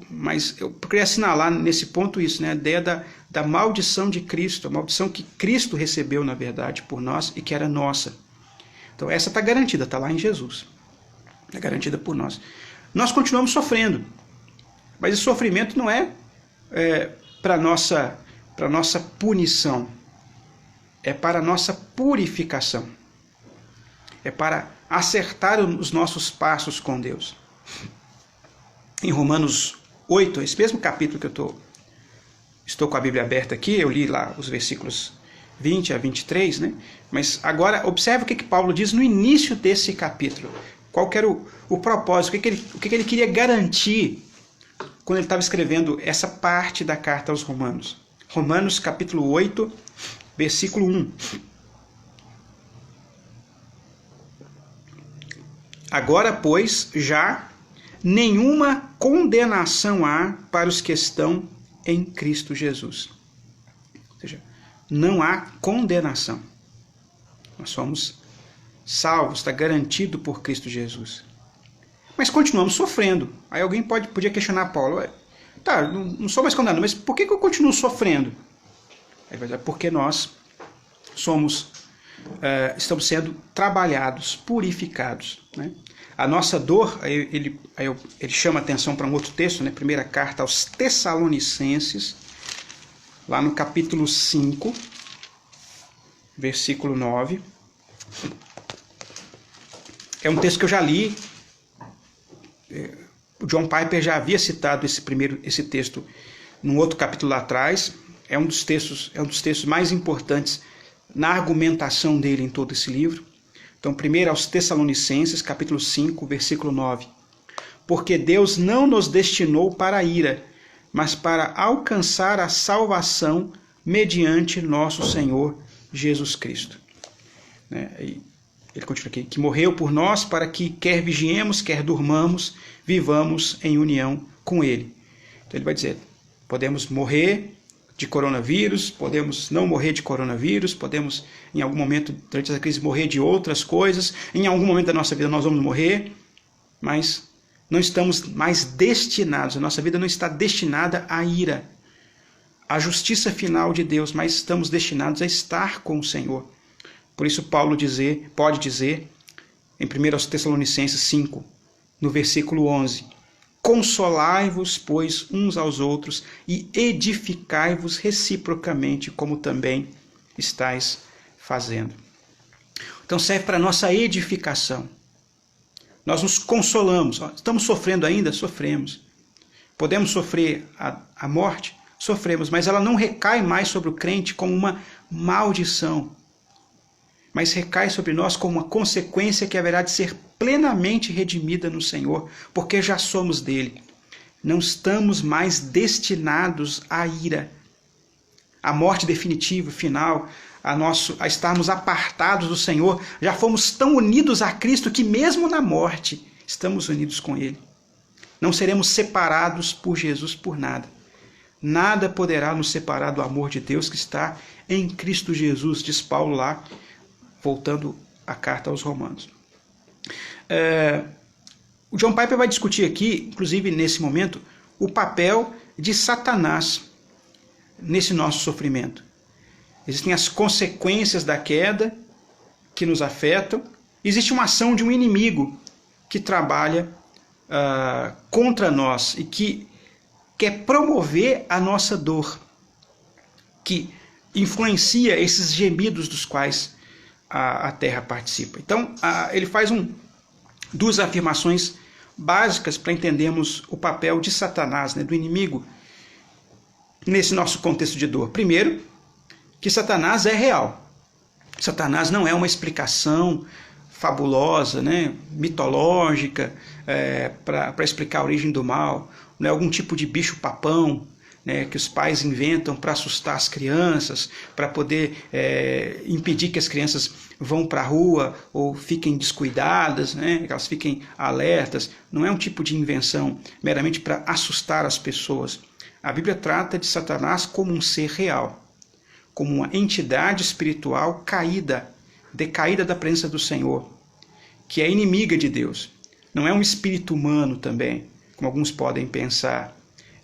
Mas eu queria assinalar nesse ponto isso, né, a ideia da maldição de Cristo, a maldição que Cristo recebeu, na verdade, por nós e que era nossa. Então essa está garantida, está lá em Jesus. É garantida por nós. Nós continuamos sofrendo, mas esse sofrimento não é para nossa punição, é para a nossa purificação, é para acertar os nossos passos com Deus. Em Romanos 8, esse mesmo capítulo que eu estou com a Bíblia aberta aqui, eu li lá os versículos 20 a 23, né? Mas agora observe o que Paulo diz no início desse capítulo. Qual que era o propósito, o que ele queria garantir quando ele estava escrevendo essa parte da carta aos Romanos. Romanos capítulo 8, versículo 1. Agora, pois, já nenhuma condenação há para os que estão em Cristo Jesus. Ou seja, não há condenação. Nós somos salvos, está garantido por Cristo Jesus. Mas continuamos sofrendo. Aí alguém podia questionar Paulo, tá, não sou mais condenado, mas por que eu continuo sofrendo? Aí vai dizer, porque nós estamos sendo trabalhados, purificados, né? A nossa dor, ele chama atenção para um outro texto, né? Primeira carta aos Tessalonicenses, lá no capítulo 5, versículo 9. É um texto que eu já li. O John Piper já havia citado esse texto num outro capítulo lá atrás. É um dos textos mais importantes na argumentação dele em todo esse livro. Então, primeiro aos Tessalonicenses, capítulo 5, versículo 9. Porque Deus não nos destinou para a ira, mas para alcançar a salvação mediante nosso Senhor Jesus Cristo. E ele continua aqui, que morreu por nós para que, quer vigiemos, quer durmamos, vivamos em união com Ele. Então ele vai dizer, podemos morrer de coronavírus, podemos não morrer de coronavírus, podemos em algum momento durante essa crise morrer de outras coisas, em algum momento da nossa vida nós vamos morrer, mas não estamos mais destinados, a nossa vida não está destinada à ira, à justiça final de Deus, mas estamos destinados a estar com o Senhor. Por isso Paulo pode dizer em 1 Tessalonicenses 5, no versículo 11, consolai-vos, pois, uns aos outros e edificai-vos reciprocamente, como também estáis fazendo. Então serve para a nossa edificação. Nós nos consolamos. Estamos sofrendo ainda? Sofremos. Podemos sofrer a morte? Sofremos, mas ela não recai mais sobre o crente como uma maldição, mas recai sobre nós como uma consequência que haverá de ser plenamente redimida no Senhor, porque já somos dele. Não estamos mais destinados à ira, à morte definitiva, final, a estarmos apartados do Senhor. Já fomos tão unidos a Cristo que mesmo na morte estamos unidos com Ele. Não seremos separados por Jesus por nada. Nada poderá nos separar do amor de Deus que está em Cristo Jesus, diz Paulo lá, voltando à carta aos Romanos. O John Piper vai discutir aqui, inclusive nesse momento, o papel de Satanás nesse nosso sofrimento. Existem as consequências da queda que nos afetam. Existe uma ação de um inimigo que trabalha contra nós e que quer promover a nossa dor, que influencia esses gemidos dos quais a terra participa. Então, ele faz duas afirmações básicas para entendermos o papel de Satanás, do inimigo, nesse nosso contexto de dor. Primeiro, que Satanás é real. Satanás não é uma explicação fabulosa, mitológica, para explicar a origem do mal. Não é algum tipo de bicho-papão, que os pais inventam para assustar as crianças, para poder impedir que as crianças vão para a rua ou fiquem descuidadas, que elas fiquem alertas. Não é um tipo de invenção meramente para assustar as pessoas. A Bíblia trata de Satanás como um ser real, como uma entidade espiritual caída, decaída da presença do Senhor, que é inimiga de Deus. Não é um espírito humano também, como alguns podem pensar.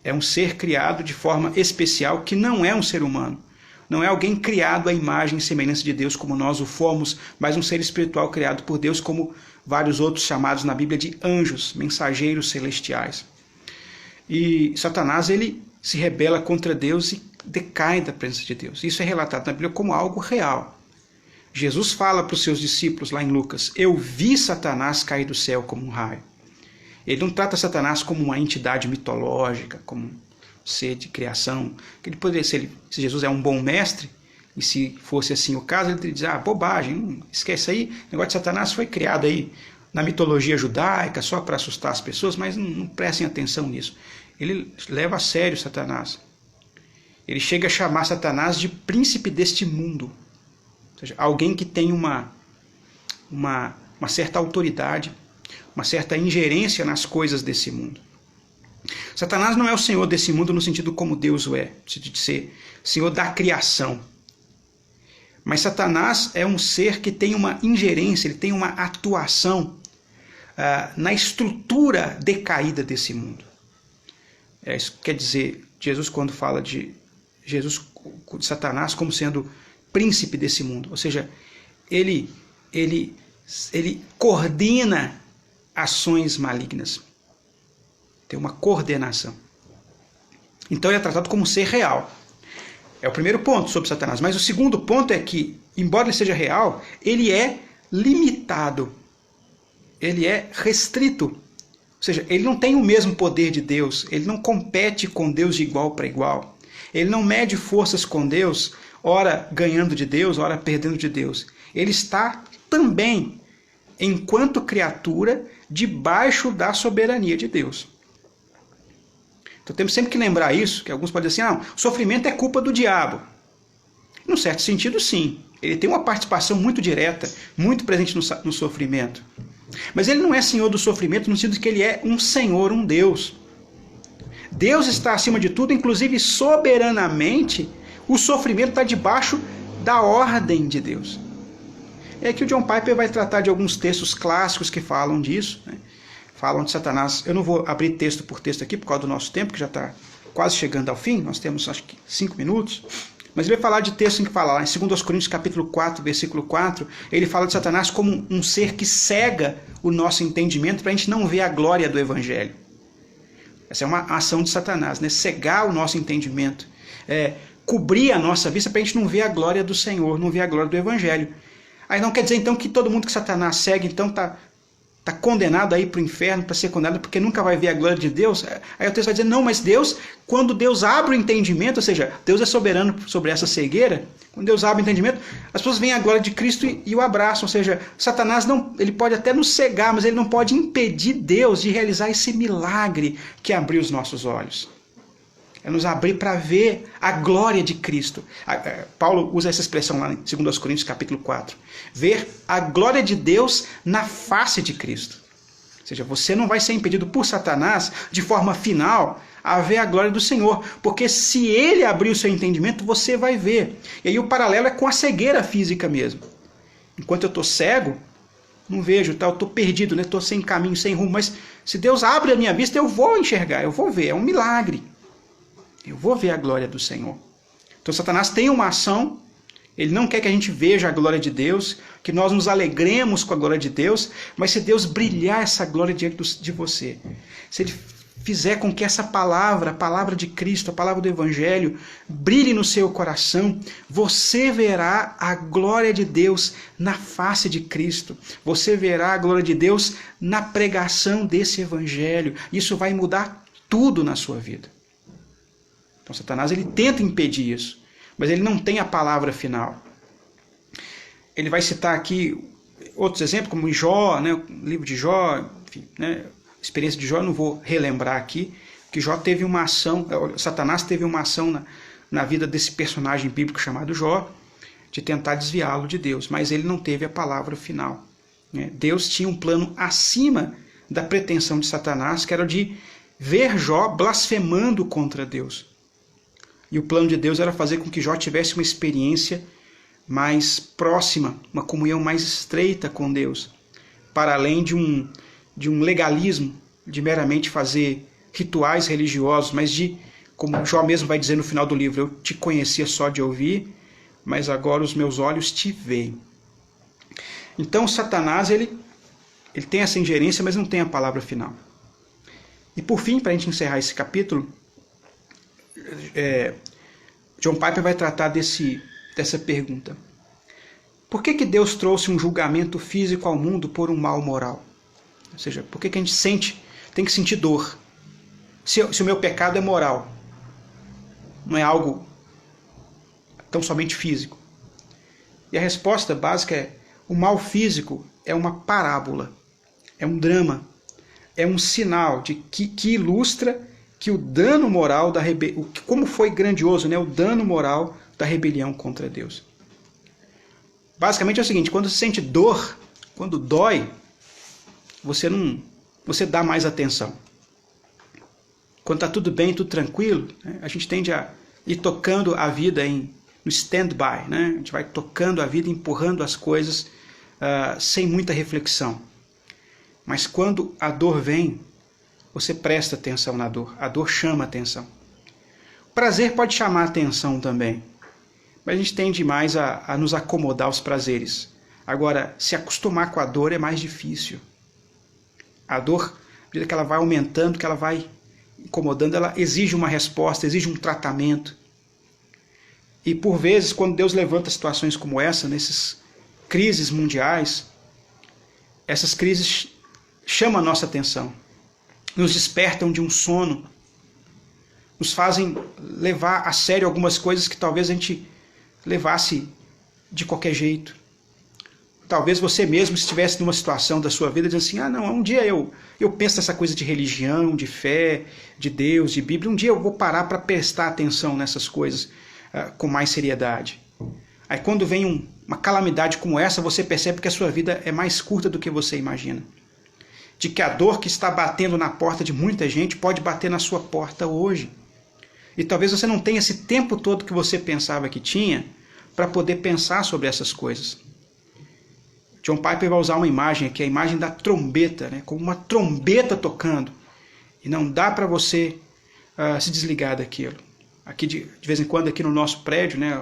É um ser criado de forma especial que não é um ser humano. Não é alguém criado à imagem e semelhança de Deus como nós o fomos, mas um ser espiritual criado por Deus como vários outros chamados na Bíblia de anjos, mensageiros celestiais. E Satanás, ele se rebela contra Deus e decai da presença de Deus. Isso é relatado na Bíblia como algo real. Jesus fala para os seus discípulos lá em Lucas: eu vi Satanás cair do céu como um raio. Ele não trata Satanás como uma entidade mitológica, como um ser de criação. Ele poderia ser, se Jesus é um bom mestre, e se fosse assim o caso, ele teria dizer: bobagem, esquece aí, o negócio de Satanás foi criado aí na mitologia judaica só para assustar as pessoas, mas não prestem atenção nisso. Ele leva a sério Satanás. Ele chega a chamar Satanás de príncipe deste mundo. Ou seja, alguém que tem uma certa autoridade, uma certa ingerência nas coisas desse mundo. Satanás não é o senhor desse mundo no sentido como Deus o é, no sentido de ser senhor da criação. Mas Satanás é um ser que tem uma ingerência, ele tem uma atuação na estrutura decaída desse mundo. Isso quer dizer, Jesus quando fala de Satanás como sendo príncipe desse mundo, ou seja, ele coordena ações malignas. Tem uma coordenação. Então ele é tratado como um ser real. É o primeiro ponto sobre Satanás. Mas o segundo ponto é que, embora ele seja real, ele é limitado. Ele é restrito. Ou seja, ele não tem o mesmo poder de Deus. Ele não compete com Deus de igual para igual. Ele não mede forças com Deus, ora ganhando de Deus, ora perdendo de Deus. Ele está também, enquanto criatura, debaixo da soberania de Deus. Então temos sempre que lembrar isso, que alguns podem dizer assim: o sofrimento é culpa do diabo. Num certo sentido, sim. Ele tem uma participação muito direta, muito presente no sofrimento. Mas ele não é senhor do sofrimento no sentido de que ele é um senhor, um Deus. Deus está acima de tudo, inclusive soberanamente, o sofrimento está debaixo da ordem de Deus. É que o John Piper vai tratar de alguns textos clássicos que falam disso, falam de Satanás. Eu não vou abrir texto por texto aqui por causa do nosso tempo, que já está quase chegando ao fim, nós temos acho que 5 minutos, mas ele vai falar de texto em que fala lá em 2 Coríntios capítulo 4, versículo 4, ele fala de Satanás como um ser que cega o nosso entendimento para a gente não ver a glória do Evangelho. Essa é uma ação de Satanás, cegar o nosso entendimento, cobrir a nossa vista para a gente não ver a glória do Senhor, não ver a glória do Evangelho. Aí não quer dizer então que todo mundo que Satanás segue então está condenado a ir para o inferno, para ser condenado porque nunca vai ver a glória de Deus. Aí o texto vai dizer: não, mas Deus, quando Deus abre o entendimento, ou seja, Deus é soberano sobre essa cegueira, quando Deus abre o entendimento, as pessoas veem a glória de Cristo e o abraçam. Ou seja, Satanás não, ele pode até nos cegar, mas ele não pode impedir Deus de realizar esse milagre que abriu os nossos olhos. É nos abrir para ver a glória de Cristo. Paulo usa essa expressão lá em 2 Coríntios capítulo 4. Ver a glória de Deus na face de Cristo. Ou seja, você não vai ser impedido por Satanás, de forma final, a ver a glória do Senhor. Porque se ele abrir o seu entendimento, você vai ver. E aí o paralelo é com a cegueira física mesmo. Enquanto eu estou cego, não vejo, tá? Eu estou perdido, estou sem caminho, sem rumo. Mas se Deus abre a minha vista, eu vou enxergar, eu vou ver. É um milagre. Eu vou ver a glória do Senhor. Então Satanás tem uma ação. Ele não quer que a gente veja a glória de Deus, que nós nos alegremos com a glória de Deus, mas se Deus brilhar essa glória diante de você, se Ele fizer com que essa palavra, a palavra de Cristo, a palavra do Evangelho, brilhe no seu coração, você verá a glória de Deus na face de Cristo. Você verá a glória de Deus na pregação desse Evangelho. Isso vai mudar tudo na sua vida. Então Satanás ele tenta impedir isso. Mas ele não tem a palavra final. Ele vai citar aqui outros exemplos, como em Jó, né, o livro de Jó, enfim, né, a experiência de Jó, eu não vou relembrar aqui, que Jó teve uma ação, Satanás teve uma ação na vida desse personagem bíblico chamado Jó, de tentar desviá-lo de Deus, mas ele não teve a palavra final. Né? Deus tinha um plano acima da pretensão de Satanás, que era de ver Jó blasfemando contra Deus. E o plano de Deus era fazer com que Jó tivesse uma experiência mais próxima, uma comunhão mais estreita com Deus, para além de um legalismo, de meramente fazer rituais religiosos, mas de, como Jó mesmo vai dizer no final do livro, eu te conhecia só de ouvir, mas agora os meus olhos te veem. Então Satanás, ele tem essa ingerência, mas não tem a palavra final. E por fim, para a gente encerrar esse capítulo, John Piper vai tratar dessa pergunta. Por que Deus trouxe um julgamento físico ao mundo por um mal moral? Ou seja, por que a gente tem que sentir dor? Se o meu pecado é moral, não é algo tão somente físico. E a resposta básica é: o mal físico é uma parábola, é um drama, é um sinal que ilustra que o dano moral como foi grandioso, né, o dano moral da rebelião contra Deus. Basicamente é o seguinte: quando você sente dor, quando dói, você dá mais atenção. Quando está tudo bem, tudo tranquilo, né, a gente tende a ir tocando a vida no stand-by, né? A gente vai tocando a vida, empurrando as coisas sem muita reflexão. Mas quando a dor vem, você presta atenção na dor. A dor chama a atenção. O prazer pode chamar a atenção também. Mas a gente tende mais a nos acomodar aos prazeres. Agora, se acostumar com a dor é mais difícil. A dor, à medida que ela vai aumentando, que ela vai incomodando, ela exige uma resposta, exige um tratamento. E por vezes, quando Deus levanta situações como essa, nessas crises mundiais, essas crises chamam a nossa atenção. Nos despertam de um sono, nos fazem levar a sério algumas coisas que talvez a gente levasse de qualquer jeito. Talvez você mesmo estivesse numa situação da sua vida dizendo assim: não, um dia eu penso nessa coisa de religião, de fé, de Deus, de Bíblia, um dia eu vou parar para prestar atenção nessas coisas com mais seriedade. Aí quando vem uma calamidade como essa, você percebe que a sua vida é mais curta do que você imagina. De que a dor que está batendo na porta de muita gente pode bater na sua porta hoje. E talvez você não tenha esse tempo todo que você pensava que tinha para poder pensar sobre essas coisas. John Piper vai usar uma imagem aqui, a imagem da trombeta, né? Como uma trombeta tocando. E não dá para você se desligar daquilo. Aqui de vez em quando, aqui no nosso prédio, né,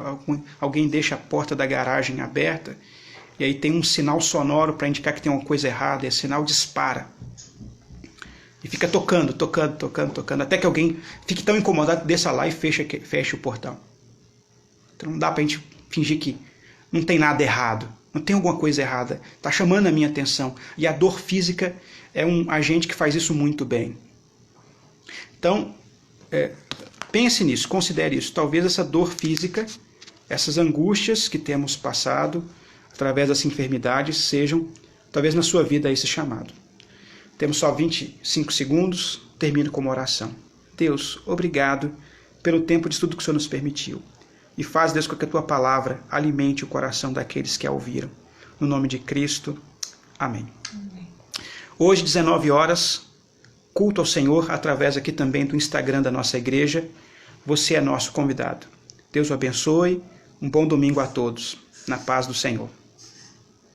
alguém deixa a porta da garagem aberta, e aí tem um sinal sonoro para indicar que tem uma coisa errada, e esse sinal dispara. E fica tocando, até que alguém fique tão incomodado, desça lá e feche o portão. Então não dá para a gente fingir que não tem nada errado, não tem alguma coisa errada, está chamando a minha atenção. E a dor física é um agente que faz isso muito bem. Então, pense nisso, considere isso. Talvez essa dor física, essas angústias que temos passado através dessa enfermidade sejam, talvez na sua vida, esse chamado. Temos só 25 segundos, termino com uma oração. Deus, obrigado pelo tempo de estudo que o Senhor nos permitiu. E faz, Deus, com que a Tua palavra alimente o coração daqueles que a ouviram. No nome de Cristo, amém. Hoje, 19 horas, culto ao Senhor, através aqui também do Instagram da nossa igreja. Você é nosso convidado. Deus o abençoe. Um bom domingo a todos. Na paz do Senhor.